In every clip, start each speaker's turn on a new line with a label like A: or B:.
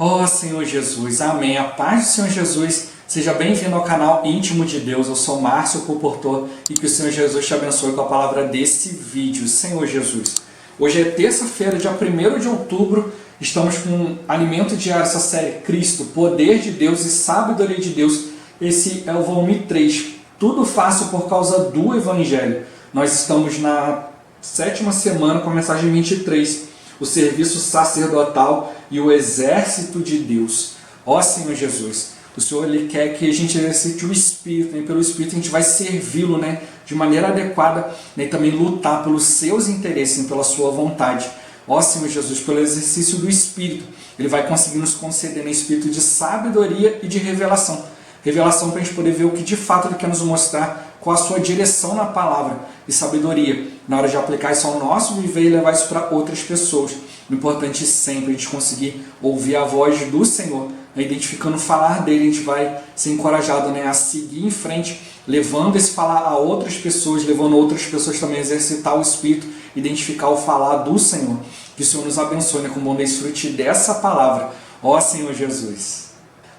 A: Ó Senhor Jesus, amém. A paz do Senhor Jesus, seja bem-vindo ao canal Íntimo de Deus. Eu sou Márcio, o comportor, e que o Senhor Jesus te abençoe com a palavra desse vídeo. Senhor Jesus, hoje é terça-feira, dia 1º de outubro, estamos com um alimento diário, essa série Cristo, Poder de Deus e Sabedoria de Deus. Esse é o volume 3, tudo fácil por causa do Evangelho. Nós estamos na 7ª semana com a mensagem 23, o serviço sacerdotal e o exército de Deus. Ó Senhor Jesus, o Senhor ele quer que a gente exercite o Espírito, e pelo Espírito a gente vai servi-lo, de maneira adequada, e também lutar pelos seus interesses e pela sua vontade. Ó Senhor Jesus, pelo exercício do Espírito, Ele vai conseguir nos conceder espírito de sabedoria e de revelação. Revelação para a gente poder ver o que de fato Ele quer nos mostrar, qual a sua direção na palavra, e sabedoria na hora de aplicar isso ao nosso viver e levar isso para outras pessoas. O importante é sempre a gente conseguir ouvir a voz do Senhor, identificando o falar dele, a gente vai ser encorajado a seguir em frente, levando esse falar a outras pessoas, levando outras pessoas também a exercitar o Espírito, identificar o falar do Senhor. Que o Senhor nos abençoe com bom desfrute dessa palavra. Ó Senhor Jesus.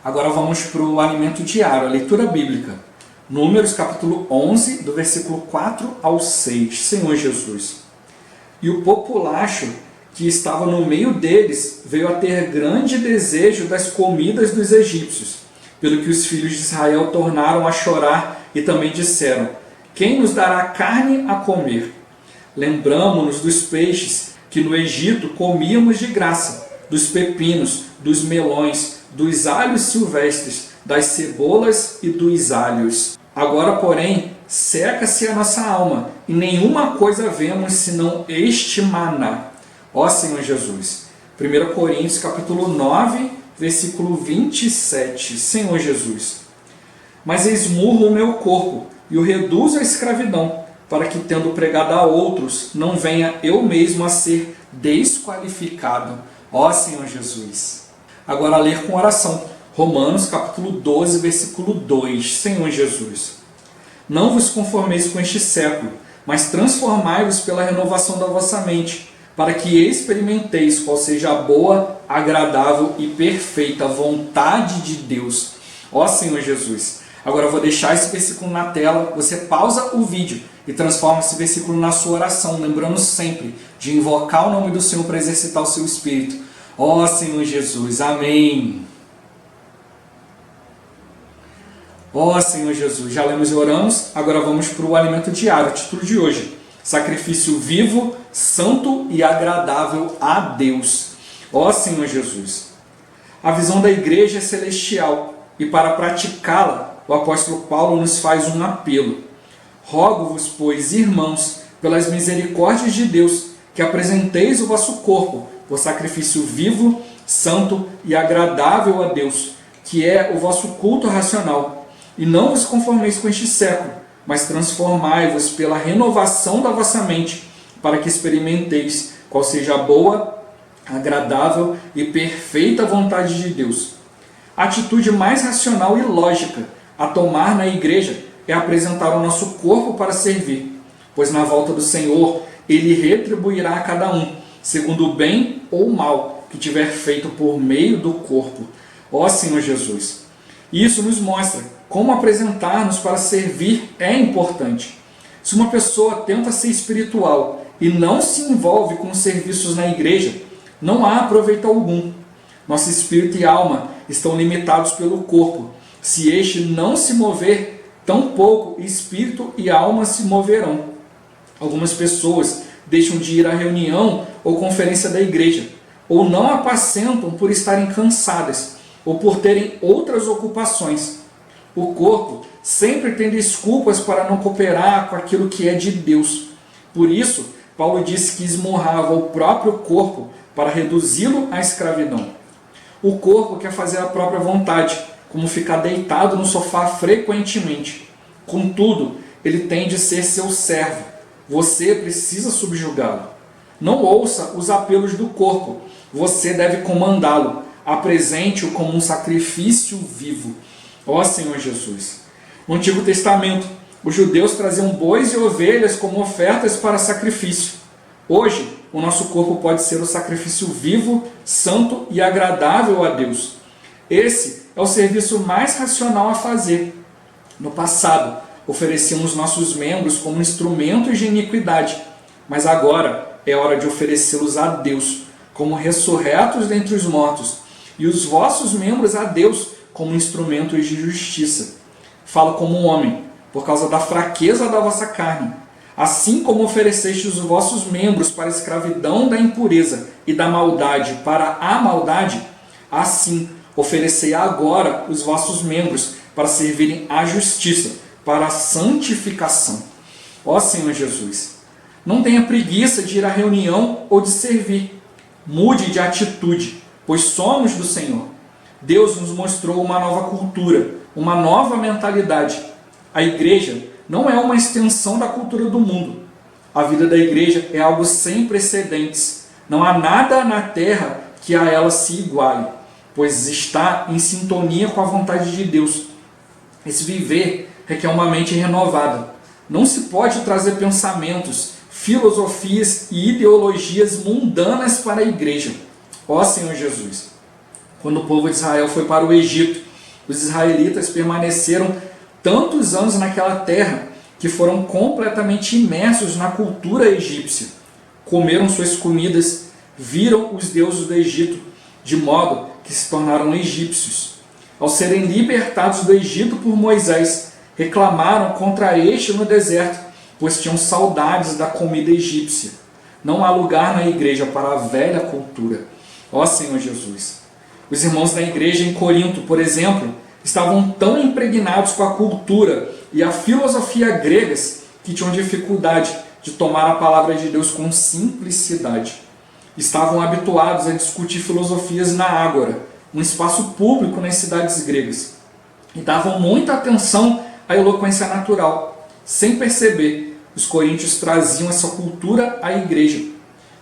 A: Agora vamos para o alimento diário, a leitura bíblica. Números capítulo 11, do versículo 4 ao 6. Senhor Jesus. E o populacho que estava no meio deles veio a ter grande desejo das comidas dos egípcios, pelo que os filhos de Israel tornaram a chorar e também disseram: quem nos dará carne a comer? Lembramo-nos dos peixes que no Egito comíamos de graça, dos pepinos, dos melões, dos alhos silvestres, das cebolas e dos alhos. Agora, porém, seca-se a nossa alma, e nenhuma coisa vemos senão este maná. Ó Senhor Jesus. 1 Coríntios capítulo 9, versículo 27. Senhor Jesus. Mas esmurro o meu corpo e o reduzo à escravidão, para que, tendo pregado a outros, não venha eu mesmo a ser desqualificado. Ó Senhor Jesus. Agora ler com oração. Romanos capítulo 12, versículo 2. Senhor Jesus. Não vos conformeis com este século, mas transformai-vos pela renovação da vossa mente, para que experimenteis qual seja a boa, agradável e perfeita vontade de Deus. Ó Senhor Jesus. Agora eu vou deixar esse versículo na tela, você pausa o vídeo e transforma esse versículo na sua oração, lembrando sempre de invocar o nome do Senhor para exercitar o seu Espírito. Ó Senhor Jesus. Amém. Ó Senhor Jesus, já lemos e oramos, agora vamos para o alimento diário, o título de hoje: sacrifício vivo, santo e agradável a Deus. Ó Senhor Jesus, a visão da igreja é celestial, e para praticá-la, o apóstolo Paulo nos faz um apelo. Rogo-vos, pois, irmãos, pelas misericórdias de Deus, que apresenteis o vosso corpo por sacrifício vivo, santo e agradável a Deus, que é o vosso culto racional. E não vos conformeis com este século, mas transformai-vos pela renovação da vossa mente, para que experimenteis qual seja a boa, agradável e perfeita vontade de Deus. A atitude mais racional e lógica a tomar na igreja é apresentar o nosso corpo para servir, pois na volta do Senhor Ele retribuirá a cada um, segundo o bem ou o mal que tiver feito por meio do corpo. Ó Senhor Jesus! Isso nos mostra como apresentar-nos para servir é importante. Se uma pessoa tenta ser espiritual e não se envolve com serviços na igreja, não há proveito algum. Nosso espírito e alma estão limitados pelo corpo. Se este não se mover, tampouco espírito e alma se moverão. Algumas pessoas deixam de ir à reunião ou conferência da igreja, ou não apacentam por estarem cansadas, ou por terem outras ocupações. O corpo sempre tem desculpas para não cooperar com aquilo que é de Deus. Por isso, Paulo disse que esmurrava o próprio corpo para reduzi-lo à escravidão. O corpo quer fazer a própria vontade, como ficar deitado no sofá frequentemente. Contudo, ele tem de ser seu servo. Você precisa subjugá-lo. Não ouça os apelos do corpo. Você deve comandá-lo. Apresente-o como um sacrifício vivo. Ó Senhor Jesus. No Antigo Testamento, os judeus traziam bois e ovelhas como ofertas para sacrifício. Hoje, o nosso corpo pode ser o sacrifício vivo, santo e agradável a Deus. Esse é o serviço mais racional a fazer. No passado, oferecíamos nossos membros como instrumentos de iniquidade, mas agora é hora de oferecê-los a Deus como ressurretos dentre os mortos, e os vossos membros a Deus como instrumentos de justiça. Falo como um homem, por causa da fraqueza da vossa carne. Assim como oferecestes os vossos membros para a escravidão da impureza e da maldade para a maldade, assim oferecei agora os vossos membros para servirem à justiça, para a santificação. Ó Senhor Jesus, não tenha preguiça de ir à reunião ou de servir. Mude de atitude, pois somos do Senhor. Deus nos mostrou uma nova cultura, uma nova mentalidade. A igreja não é uma extensão da cultura do mundo. A vida da igreja é algo sem precedentes. Não há nada na terra que a ela se iguale, pois está em sintonia com a vontade de Deus. Esse viver requer uma mente renovada. Não se pode trazer pensamentos, filosofias e ideologias mundanas para a igreja. Ó Senhor Jesus, quando o povo de Israel foi para o Egito, os israelitas permaneceram tantos anos naquela terra que foram completamente imersos na cultura egípcia. Comeram suas comidas, viram os deuses do Egito, de modo que se tornaram egípcios. Ao serem libertados do Egito por Moisés, reclamaram contra este no deserto, pois tinham saudades da comida egípcia. Não há lugar na igreja para a velha cultura. Ó Senhor Jesus! Os irmãos da igreja em Corinto, por exemplo, estavam tão impregnados com a cultura e a filosofia gregas que tinham dificuldade de tomar a palavra de Deus com simplicidade. Estavam habituados a discutir filosofias na ágora, um espaço público nas cidades gregas, e davam muita atenção à eloquência natural. Sem perceber, os coríntios traziam essa cultura à igreja.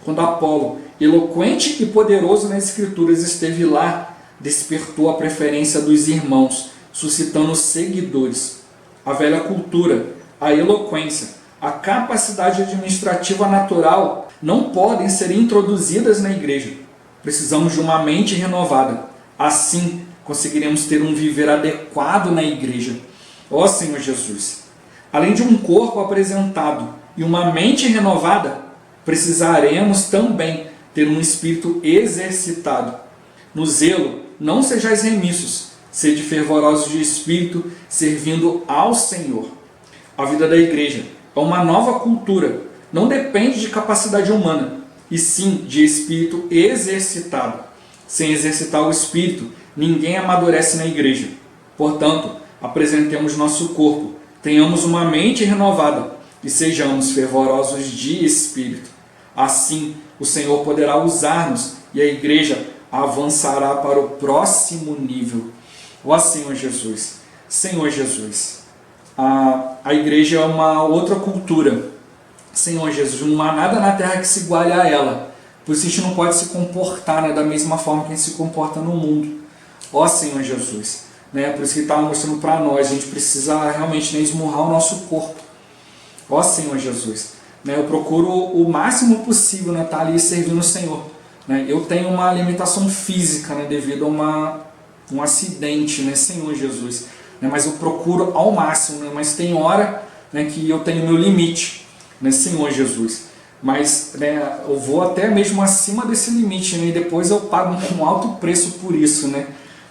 A: Quando Apolo, eloquente e poderoso nas escrituras, esteve lá, despertou a preferência dos irmãos, suscitando seguidores. A velha cultura, a eloquência, a capacidade administrativa natural não podem ser introduzidas na igreja. Precisamos de uma mente renovada. Assim, conseguiremos ter um viver adequado na igreja. Ó Senhor Jesus! Além de um corpo apresentado e uma mente renovada, precisaremos também ter um espírito exercitado. No zelo, não sejais remissos, sede fervorosos de espírito, servindo ao Senhor. A vida da igreja é uma nova cultura, não depende de capacidade humana, e sim de espírito exercitado. Sem exercitar o espírito, ninguém amadurece na igreja. Portanto, apresentemos nosso corpo, tenhamos uma mente renovada e sejamos fervorosos de espírito. Assim, o Senhor poderá usar-nos e a igreja avançará para o próximo nível. Ó Senhor Jesus! Senhor Jesus! A igreja é uma outra cultura. Senhor Jesus, não há nada na terra que se iguale a ela. Por isso a gente não pode se comportar, da mesma forma que a gente se comporta no mundo. Ó Senhor Jesus! Por isso que ele estava mostrando para nós, a gente precisa realmente esmurrar o nosso corpo. Ó Senhor Jesus! Eu procuro o máximo possível estar ali servindo o Senhor. Eu tenho uma limitação física devido a um acidente, Senhor Jesus. Mas eu procuro ao máximo, mas tem hora que eu tenho meu limite, Senhor Jesus. Mas eu vou até mesmo acima desse limite, e depois eu pago um alto preço por isso,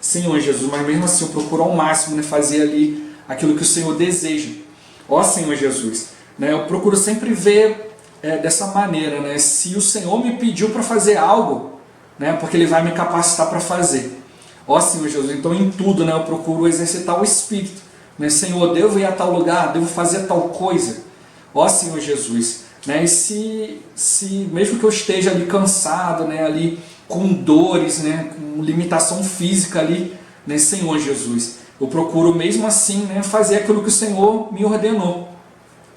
A: Senhor Jesus. Mas mesmo assim eu procuro ao máximo fazer ali aquilo que o Senhor deseja. Ó Senhor Jesus, eu procuro sempre ver dessa maneira, se o Senhor me pediu para fazer algo, porque Ele vai me capacitar para fazer. Ó Senhor Jesus, então em tudo eu procuro exercitar o Espírito. Senhor, devo ir a tal lugar, devo fazer tal coisa. Ó Senhor Jesus, e se mesmo que eu esteja ali cansado, ali com dores, com limitação física ali, Senhor Jesus, eu procuro mesmo assim fazer aquilo que o Senhor me ordenou.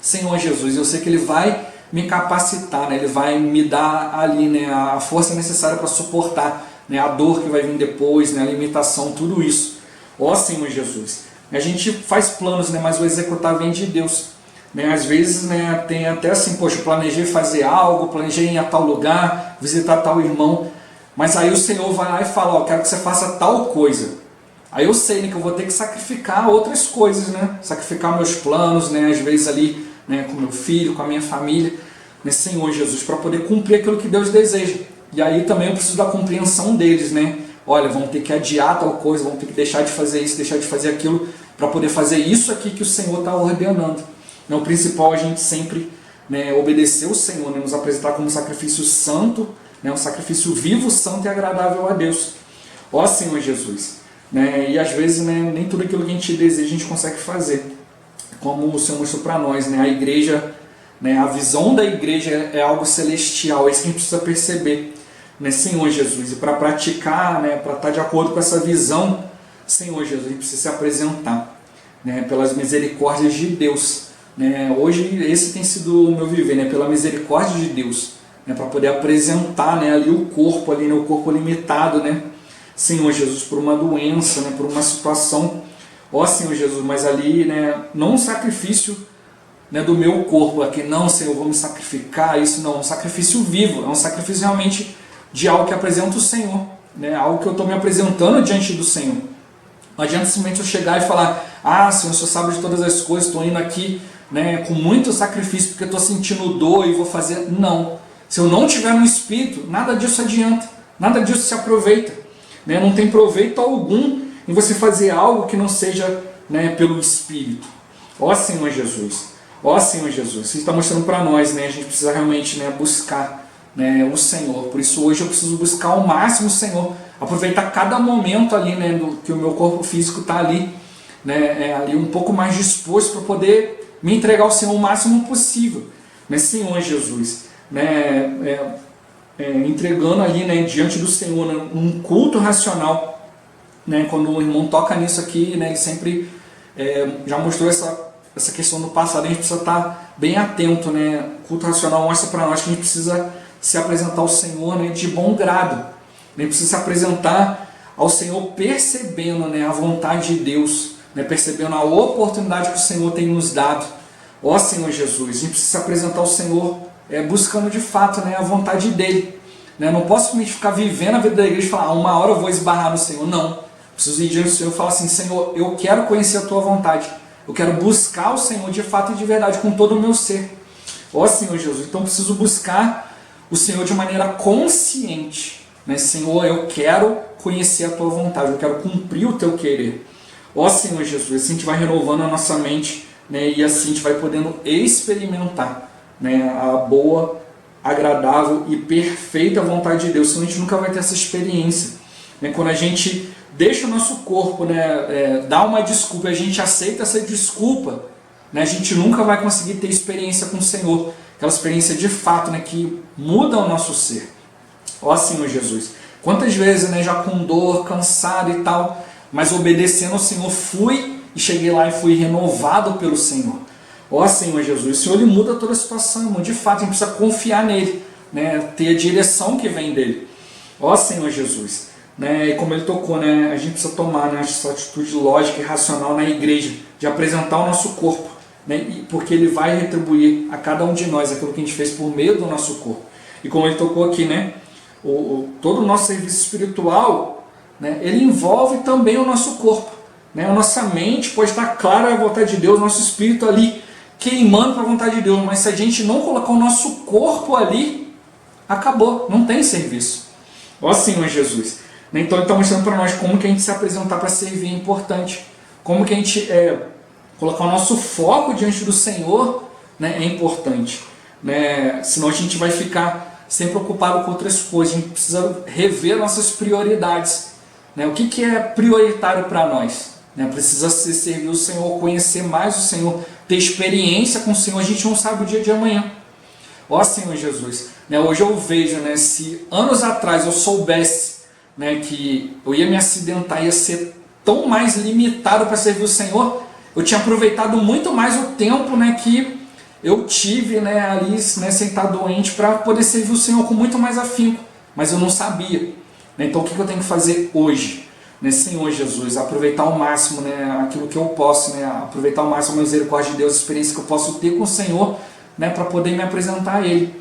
A: Senhor Jesus, eu sei que Ele vai me capacitar, Ele vai me dar ali a força necessária para suportar a dor que vai vir depois, a limitação, tudo isso. Ó Senhor Jesus, a gente faz planos, mas o executar vem de Deus. né? Às vezes, né, tem até assim, poxa, eu planejei fazer algo, planejei ir a tal lugar, visitar tal irmão, mas aí o Senhor vai lá e fala, ó, quero que você faça tal coisa. Aí eu sei, né, que eu vou ter que sacrificar outras coisas, né? Sacrificar meus planos, né, às vezes ali, né, com meu filho, com a minha família, né, Senhor Jesus, para poder cumprir aquilo que Deus deseja. E aí também eu preciso da compreensão deles, né? Olha, vamos ter que adiar tal coisa, vamos ter que deixar de fazer isso, deixar de fazer aquilo, para poder fazer isso aqui que o Senhor está ordenando. Então, o principal é a gente sempre, né, obedecer o Senhor, né, nos apresentar como um sacrifício santo, né, um sacrifício vivo, santo e agradável a Deus. Ó Senhor Jesus. Né, e às vezes, né, nem tudo aquilo que a gente deseja a gente consegue fazer. Como o Senhor mostrou para nós, né, a igreja, né, a visão da igreja é algo celestial, é isso que a gente precisa perceber, né, Senhor Jesus. E para praticar, né, para estar de acordo com essa visão, Senhor Jesus, a gente precisa se apresentar, né, pelas misericórdias de Deus. Né, hoje esse tem sido o meu viver, né, pela misericórdia de Deus, né, para poder apresentar, né, ali o corpo, ali, né, o corpo limitado, né, Senhor Jesus, por uma doença, né, por uma situação, ó Senhor Jesus, mas ali, né, não um sacrifício, né, do meu corpo aqui, não, Senhor, eu vou me sacrificar, isso não, um sacrifício vivo, é um sacrifício realmente de algo que apresenta o Senhor, né, algo que eu estou me apresentando diante do Senhor. Não adianta simplesmente eu chegar e falar, ah, Senhor, o Senhor sabe de todas as coisas, estou indo aqui, né, com muito sacrifício porque estou sentindo dor e vou fazer. Não, se eu não tiver no Espírito, nada disso adianta, nada disso se aproveita. Né? Não tem proveito algum em você fazer algo que não seja, né, pelo Espírito. Ó Senhor Jesus, ó Senhor Jesus, você está mostrando para nós, né, a gente precisa realmente, né, buscar, né, o Senhor. Por isso hoje eu preciso buscar ao máximo o Senhor, aproveitar cada momento ali, né, que o meu corpo físico está ali, né, ali um pouco mais disposto para poder me entregar ao Senhor o máximo possível, né, Senhor Jesus, né, entregando ali, né, diante do Senhor, né, um culto racional, né, quando o irmão toca nisso aqui, né, ele sempre já mostrou essa questão no passado, a gente precisa estar bem atento, né, o culto racional mostra para nós que a gente precisa se apresentar ao Senhor, né, de bom grado, a gente precisa se apresentar ao Senhor percebendo, né, a vontade de Deus, né, percebendo a oportunidade que o Senhor tem nos dado. Ó Senhor Jesus, a gente precisa se apresentar ao Senhor buscando de fato, né, a vontade dEle. Né? Não posso simplesmente ficar vivendo a vida da igreja e falar, uma hora eu vou esbarrar no Senhor. Não, preciso ir diante do Senhor e falar assim, Senhor, eu quero conhecer a Tua vontade. Eu quero buscar o Senhor de fato e de verdade, com todo o meu ser. Ó Senhor Jesus, então eu preciso buscar o Senhor de maneira consciente. Né? Senhor, eu quero conhecer a Tua vontade, eu quero cumprir o Teu querer. Ó Senhor Jesus, assim a gente vai renovando a nossa mente, né? E assim a gente vai podendo experimentar, né, a boa, agradável e perfeita vontade de Deus. Senão a gente nunca vai ter essa experiência. Né? Quando a gente deixa o nosso corpo, né, dá uma desculpa, a gente aceita essa desculpa, né, a gente nunca vai conseguir ter experiência com o Senhor. Aquela experiência de fato, né, que muda o nosso ser. Ó Senhor Jesus, quantas vezes, né, já com dor, cansado e tal, mas obedecendo ao Senhor, fui e cheguei lá e fui renovado pelo Senhor. Ó Senhor Jesus, o Senhor ele muda toda a situação, irmão. De fato, a gente precisa confiar nele, né, ter a direção que vem dele. Ó Senhor Jesus, né, e como ele tocou, né, a gente precisa tomar, né, essa atitude lógica e racional na igreja, de apresentar o nosso corpo, né, porque ele vai retribuir a cada um de nós aquilo que a gente fez por meio do nosso corpo. E como ele tocou aqui, né, todo o nosso serviço espiritual, né, ele envolve também o nosso corpo. Né, a nossa mente pode estar clara a vontade de Deus, nosso espírito ali queimando para a vontade de Deus, mas se a gente não colocar o nosso corpo ali, acabou, não tem serviço. Ó Senhor Jesus. Então ele está mostrando para nós como que a gente se apresentar para servir é importante, como que a gente colocar o nosso foco diante do Senhor, né, é importante. Né? Senão a gente vai ficar sempre ocupado com outras coisas, a gente precisa rever nossas prioridades. Né? O que é prioritário para nós? Né? Precisa ser servir o Senhor, conhecer mais o Senhor, ter experiência com o Senhor. A gente não sabe o dia de amanhã. Ó Senhor Jesus, né? Hoje eu vejo, né, se anos atrás eu soubesse, né, que eu ia me acidentar, ia ser tão mais limitado para servir o Senhor, eu tinha aproveitado muito mais o tempo, né, que eu tive, né, ali, né, sem estar doente, para poder servir o Senhor com muito mais afinco, mas eu não sabia. Né? Então o que eu tenho que fazer hoje? né, Senhor Jesus, aproveitar ao máximo, né, aquilo que eu posso, né, aproveitar ao máximo a misericórdia de Deus, a experiência que eu posso ter com o Senhor, né, para poder me apresentar a Ele.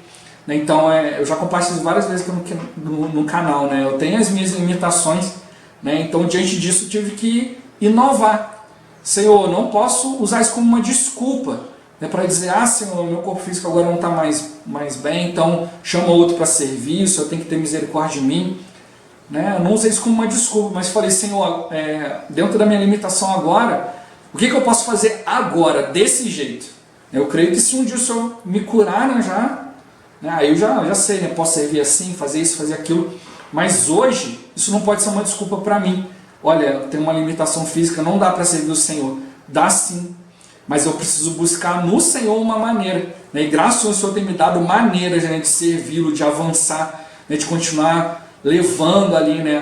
A: Né, então, eu já compartilho várias vezes aqui no canal, né, eu tenho as minhas limitações, né, então diante disso eu tive que inovar. Senhor, não posso usar isso como uma desculpa, né, para dizer, Senhor, meu corpo físico agora não está mais bem, então chama outro para serviço, eu tenho que ter misericórdia de mim. Né? Eu não usei isso como uma desculpa, mas falei, Senhor, dentro da minha limitação agora, o que eu posso fazer agora, desse jeito? Eu creio que se um dia o Senhor me curar, aí eu já sei, né? Posso servir assim, fazer isso, fazer aquilo, mas hoje isso não pode ser uma desculpa para mim. Olha, eu tenho uma limitação física, não dá para servir o Senhor. Dá sim, mas eu preciso buscar no Senhor uma maneira. Né? E graças ao Senhor tem me dado maneiras, né, de servi-lo, de avançar, né, de continuar levando ali, né,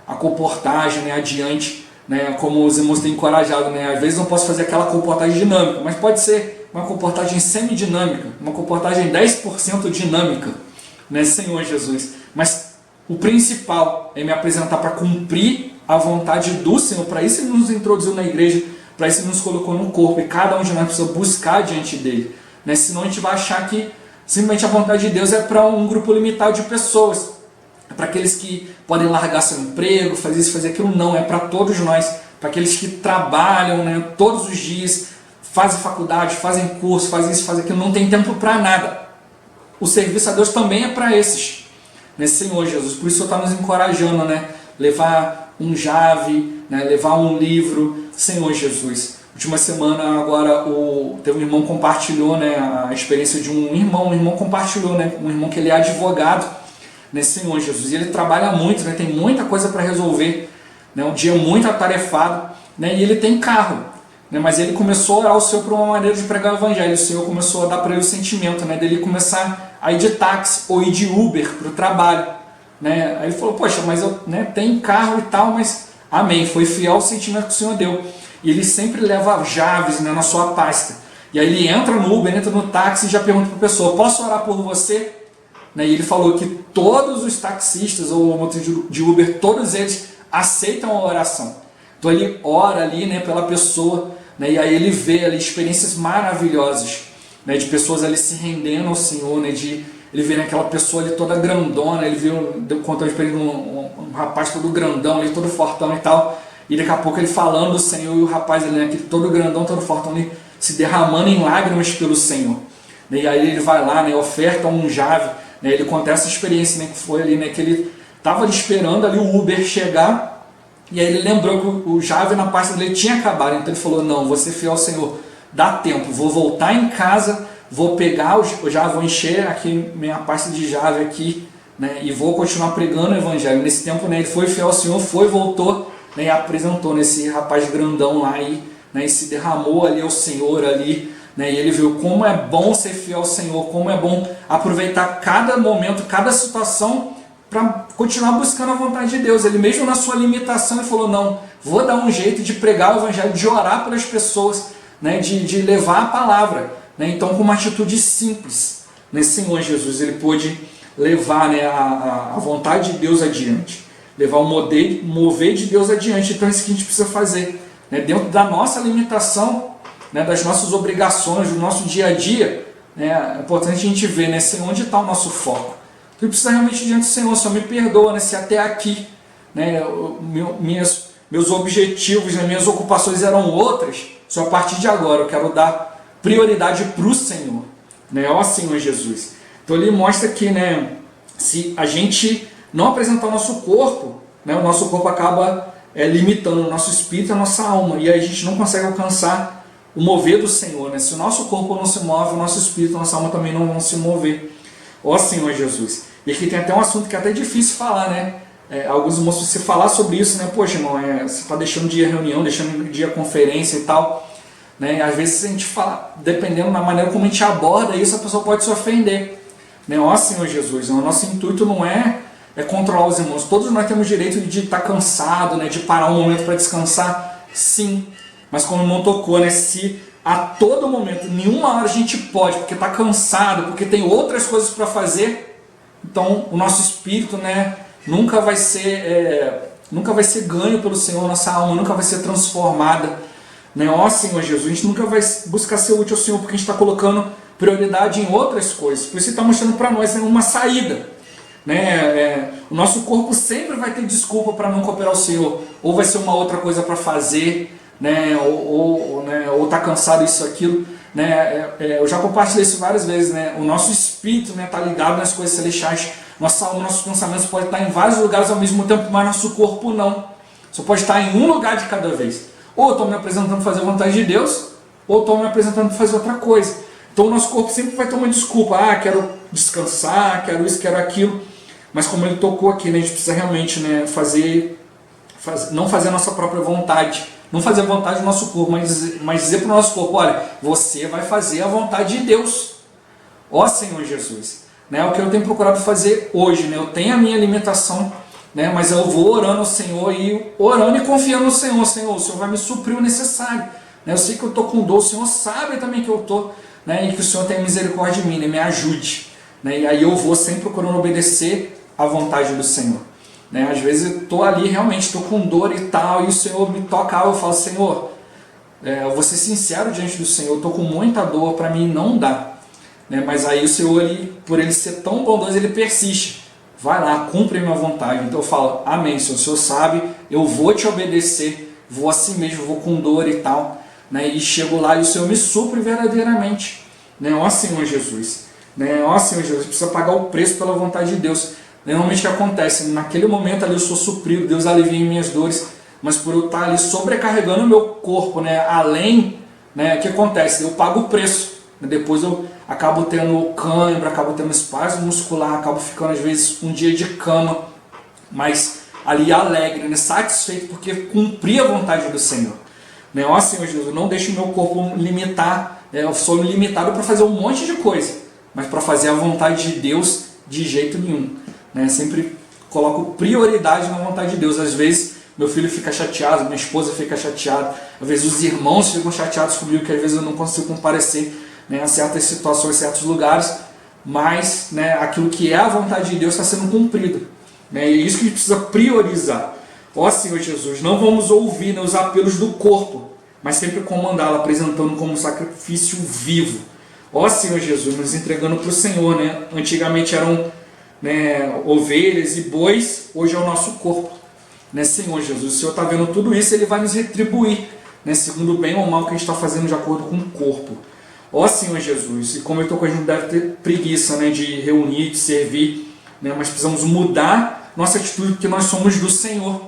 A: a comportagem, né, adiante, né, como os irmãos têm encorajado. Né? Às vezes não posso fazer aquela comportagem dinâmica, mas pode ser uma comportagem semidinâmica, uma comportagem 10% dinâmica, né, Senhor Jesus. Mas o principal é me apresentar para cumprir a vontade do Senhor. Para isso Ele nos introduziu na igreja, para isso Ele nos colocou no corpo, e cada um de nós precisa buscar diante dele. Né? Senão a gente vai achar que simplesmente a vontade de Deus é para um grupo limitado de pessoas, para aqueles que podem largar seu emprego, fazer isso, fazer aquilo. Não, é para todos nós, para aqueles que trabalham, né, todos os dias, fazem faculdade, fazem curso, fazem isso, fazem aquilo, não tem tempo para nada. O serviço a Deus também é para esses, né, Senhor Jesus. Por isso o Senhor está nos encorajando, né, levar um jave, né, levar um livro, Senhor Jesus. Última semana agora teve um irmão que compartilhou, né, a experiência de um irmão compartilhou, né, um irmão que ele é advogado, né, Senhor Jesus, e ele trabalha muito, né, tem muita coisa para resolver, né, um dia muito atarefado, né, e ele tem carro, né, mas ele começou a orar ao Senhor por uma maneira de pregar o evangelho. O Senhor começou a dar para ele o sentimento, né, dele começar a ir de táxi ou ir de Uber para o trabalho, né. Aí ele falou, poxa, mas eu, né, tenho carro e tal, mas amém, foi fiel ao sentimento que o Senhor deu. E ele sempre leva chaves, né, na sua pasta, e aí ele entra no Uber, entra no táxi e já pergunta para a pessoa, posso orar por você? E ele falou que todos os taxistas ou motoristas de Uber, todos eles aceitam a oração. Então ele ora ali, né, pela pessoa, né, e aí ele vê ali experiências maravilhosas, né, de pessoas ali se rendendo ao Senhor, né, ele vê aquela pessoa ali toda grandona, ele viu, contou um rapaz todo grandão ali, todo fortão e tal, e daqui a pouco ele falando do Senhor, e o rapaz ali, né, aquele todo grandão, todo fortão ali, se derramando em lágrimas pelo Senhor. E aí ele vai lá, né, oferta um jave. Ele conta essa experiência, né, que foi ali, né, que ele estava esperando ali o Uber chegar, e aí ele lembrou que o jave na pasta dele tinha acabado, então ele falou, não, vou ser fiel ao Senhor, dá tempo, vou voltar em casa, vou pegar o jave, vou encher aqui minha pasta de jave aqui, né, e vou continuar pregando o evangelho. Nesse tempo, né, ele foi fiel ao Senhor, voltou, né, e apresentou nesse rapaz grandão lá, né, e se derramou ali ao Senhor ali, né, e ele viu como é bom ser fiel ao Senhor, como é bom aproveitar cada momento, cada situação para continuar buscando a vontade de Deus. Ele mesmo na sua limitação ele falou, não, vou dar um jeito de pregar o evangelho, de orar pelas pessoas, né, de levar a palavra, né, então com uma atitude simples, né, Senhor Jesus, ele pôde levar, né, a vontade de Deus adiante, levar o mover de Deus adiante. Então é isso que a gente precisa fazer, né, dentro da nossa limitação, né, das nossas obrigações, do nosso dia a dia, né, é importante a gente ver, né, onde está o nosso foco. Então precisa realmente diante do Senhor, Senhor, me perdoa, né, se até aqui, né, meus objetivos, né, minhas ocupações eram outras, só a partir de agora eu quero dar prioridade para o Senhor, né, ó Senhor Jesus. Então ele mostra que, né, se a gente não apresentar o nosso corpo, né, o nosso corpo acaba limitando o nosso espírito e a nossa alma, e aí a gente não consegue alcançar o mover do Senhor, né? Se o nosso corpo não se move, o nosso espírito, a nossa alma também não vão se mover. Ó Senhor Jesus. E aqui tem até um assunto que é até difícil falar, né? Alguns irmãos, se falar sobre isso, né? Poxa, irmão, você está deixando de ir a reunião, deixando de ir a conferência e tal, né? Às vezes a gente fala, dependendo da maneira como a gente aborda isso, a pessoa pode se ofender, né? Ó Senhor Jesus, o nosso intuito não é controlar os irmãos. Todos nós temos direito de estar cansado, né? De parar um momento para descansar, sim. Mas como o irmão tocou, né, se a todo momento, nenhuma hora a gente pode, porque está cansado, porque tem outras coisas para fazer, então o nosso espírito, né, nunca vai ser nunca vai ser ganho pelo Senhor, nossa alma nunca vai ser transformada, né? Ó Senhor Jesus, a gente nunca vai buscar ser útil ao Senhor porque a gente está colocando prioridade em outras coisas. Por isso Ele está mostrando para nós uma saída, né? O nosso corpo sempre vai ter desculpa para não cooperar ao Senhor, ou vai ser uma outra coisa para fazer, né? Ou tá cansado isso, aquilo, né? Eu já compartilhei isso várias vezes, né? O nosso espírito, né, tá ligado nas coisas celestiais, nossa alma, nossos pensamentos podem estar em vários lugares ao mesmo tempo, mas nosso corpo não. Só pode estar em um lugar de cada vez. Ou eu estou me apresentando para fazer a vontade de Deus, ou estou me apresentando para fazer outra coisa. Então o nosso corpo sempre vai ter uma desculpa. Ah, quero descansar, quero isso, quero aquilo. Mas como ele tocou aqui, né, a gente precisa realmente, né, não fazer a nossa própria vontade. Não fazer a vontade do nosso corpo, mas dizer para o nosso corpo, olha, você vai fazer a vontade de Deus. Ó Senhor Jesus. Né, é o que eu tenho procurado fazer hoje. Né, eu tenho a minha alimentação, né, mas eu vou orando ao Senhor e orando e confiando no Senhor. Senhor, o Senhor vai me suprir o necessário. Né, eu sei que eu estou com dor, o Senhor sabe também que eu estou, né, e que o Senhor tem misericórdia de mim, né, me ajude. Né, e aí eu vou sempre procurando obedecer à vontade do Senhor. Né, às vezes eu estou ali, realmente estou com dor e tal, e o Senhor me toca algo, eu falo, Senhor, eu vou ser sincero diante do Senhor, eu estou com muita dor, para mim não dá. Né, mas aí o Senhor, por ele ser tão bondoso, ele persiste. Vai lá, cumpre a minha vontade. Então eu falo, amém, Senhor, o Senhor sabe, eu vou te obedecer, vou assim mesmo, vou com dor e tal. Né, e chego lá e o Senhor me supre verdadeiramente. Né, ó Senhor Jesus. Né, ó Senhor Jesus, precisa pagar o preço pela vontade de Deus. Normalmente o que acontece? Naquele momento ali eu sou suprido, Deus alivia em minhas dores, mas por eu estar ali sobrecarregando o meu corpo, né, além, né, o que acontece? Eu pago o preço. Depois eu acabo tendo cãibra, acabo tendo espasmo muscular, acabo ficando às vezes um dia de cama, mas ali alegre, né, satisfeito porque cumpri a vontade do Senhor. Né, ó Senhor Jesus, não deixe o meu corpo limitar, eu sou limitado para fazer um monte de coisa, mas para fazer a vontade de Deus de jeito nenhum. Né, sempre coloco prioridade na vontade de Deus. Às vezes meu filho fica chateado, minha esposa fica chateada, às vezes os irmãos ficam chateados comigo, que às vezes eu não consigo comparecer, né, a certas situações, certos lugares, mas, né, aquilo que é a vontade de Deus está sendo cumprido. Né, e é isso que a gente precisa priorizar. Ó Senhor Jesus, não vamos ouvir, né, os apelos do corpo, mas sempre comandá-lo, apresentando como um sacrifício vivo. Ó Senhor Jesus, nos entregando para o Senhor. Né? Antigamente eram, né, ovelhas e bois, hoje é o nosso corpo. Né, Senhor Jesus, o Senhor está vendo tudo isso, Ele vai nos retribuir, né, segundo o bem ou o mal que a gente está fazendo de acordo com o corpo. Ó Senhor Jesus, e como eu estou com a gente não deve ter preguiça, né, de reunir, de servir, né, mas precisamos mudar nossa atitude porque nós somos do Senhor.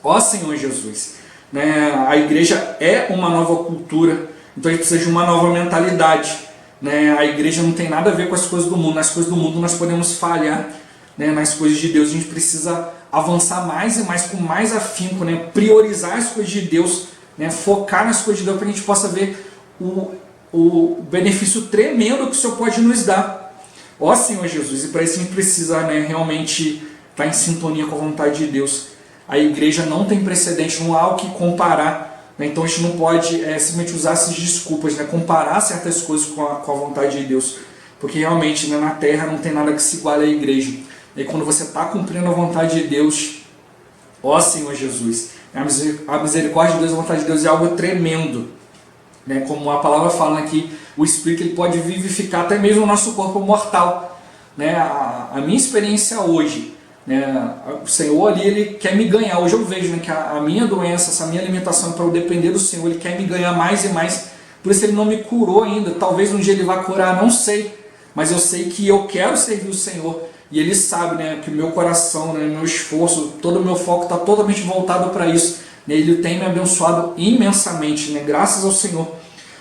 A: Ó Senhor Jesus, né, a igreja é uma nova cultura, então a gente precisa de uma nova mentalidade. Né, a igreja não tem nada a ver com as coisas do mundo, nas coisas do mundo nós podemos falhar, né, nas coisas de Deus a gente precisa avançar mais e mais, com mais afinco, né, priorizar as coisas de Deus, né, focar nas coisas de Deus para que a gente possa ver o benefício tremendo que o Senhor pode nos dar. Ó Senhor Jesus, e para isso a gente precisa, né, realmente estar em sintonia com a vontade de Deus. A igreja não tem precedente, não há o que comparar, né, então a gente não pode simplesmente usar essas desculpas, né, comparar certas coisas com a vontade de Deus, porque realmente, né, na terra não tem nada que se iguale à igreja. E quando você está cumprindo a vontade de Deus, ó Senhor Jesus, a misericórdia de Deus, a vontade de Deus é algo tremendo. Né, como a palavra fala aqui, o Espírito ele pode vivificar até mesmo o nosso corpo mortal. Né, a minha experiência hoje, né, o Senhor ali, Ele quer me ganhar. Hoje eu vejo, né, que a minha doença, essa minha alimentação, para eu depender do Senhor, Ele quer me ganhar mais e mais. Por isso Ele não me curou ainda. Talvez um dia Ele vá curar, não sei. Mas eu sei que eu quero servir o Senhor. E Ele sabe, né, que o meu coração, né, meu esforço, todo o meu foco está totalmente voltado para isso. Ele tem me abençoado imensamente, né, graças ao Senhor.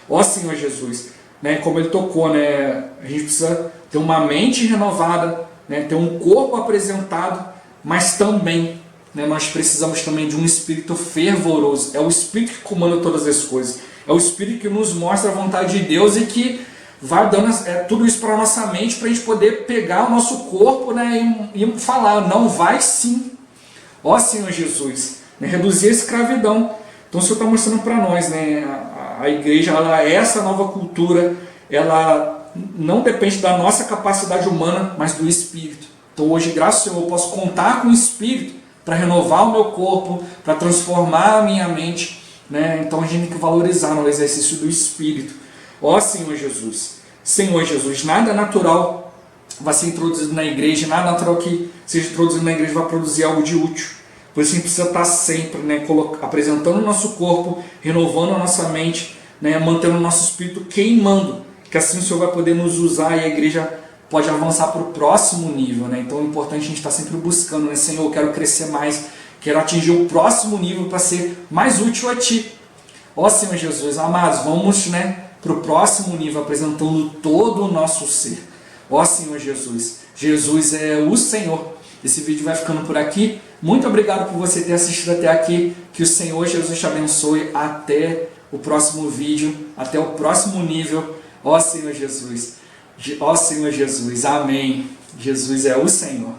A: Ó Senhor Jesus, né, como Ele tocou, né, a gente precisa ter uma mente renovada, né, ter um corpo apresentado, mas também, né, nós precisamos também de um espírito fervoroso. É o Espírito que comanda todas as coisas. É o Espírito que nos mostra a vontade de Deus e que vai dando tudo isso para a nossa mente, para a gente poder pegar o nosso corpo, né, e falar, não, vai sim. Ó Senhor Jesus, né, reduzir a escravidão. Então o Senhor está mostrando para nós, né, a igreja ela é essa nova cultura, ela não depende da nossa capacidade humana, mas do Espírito. Então hoje, graças ao Senhor, eu posso contar com o Espírito para renovar o meu corpo, para transformar a minha mente, né? Então a gente tem que valorizar no exercício do Espírito. Ó Senhor Jesus, nada natural vai ser introduzido na igreja, nada natural que seja introduzido na igreja vai produzir algo de útil. Por isso a gente precisa estar sempre, né, apresentando o nosso corpo, renovando a nossa mente, né, mantendo o nosso espírito queimando, que assim o Senhor vai poder nos usar e a igreja pode avançar para o próximo nível, né? Então é importante a gente estar sempre buscando, né? Senhor, eu quero crescer mais, quero atingir o próximo nível para ser mais útil a Ti. Ó Senhor Jesus, amados, vamos, né, para o próximo nível, apresentando todo o nosso ser. Ó Senhor Jesus, Jesus é o Senhor. Esse vídeo vai ficando por aqui. Muito obrigado por você ter assistido até aqui. Que o Senhor Jesus te abençoe. Até o próximo vídeo, até o próximo nível. Ó Senhor Jesus. Ó Senhor Jesus. Amém. Jesus é o Senhor.